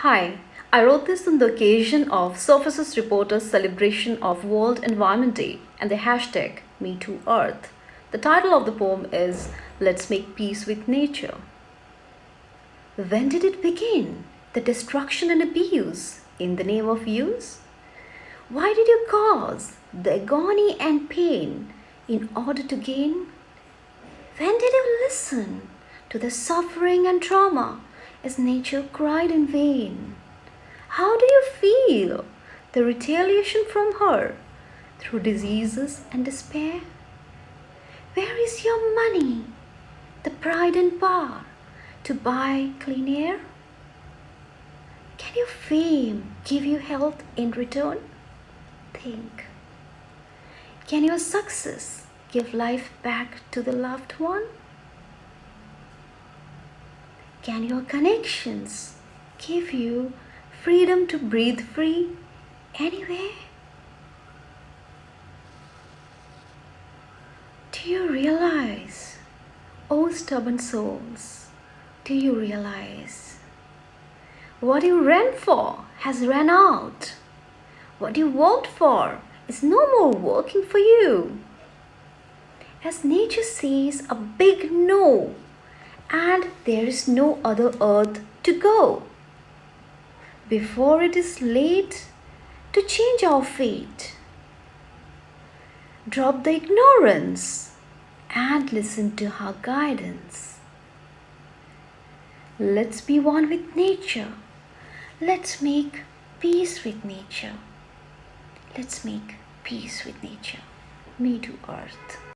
Hi, I wrote this on the occasion of Surfaces Reporter's celebration of World Environment Day and the hashtag metooearth. The title of the poem is Let's Make Peace with Nature. When did it begin? The destruction and abuse in the name of use? Why did you cause the agony and pain in order to gain? When did you listen to the suffering and trauma as nature cried in vain? How do you feel the retaliation from her through diseases and despair? Where is your money, the pride and power to buy clean air? Can your fame give you health in return? Think. Can your success give life back to the loved one? Can your connections give you freedom to breathe free anywhere? Do you realize, oh stubborn souls, do you realize what you ran for has ran out? What you worked for is no more working for you. As nature says a big no, and there is no other earth to go. Before it is late to change our fate, drop the ignorance and listen to her guidance. Let's be one with nature. Let's make peace with nature. Let's make peace with nature. Me to earth.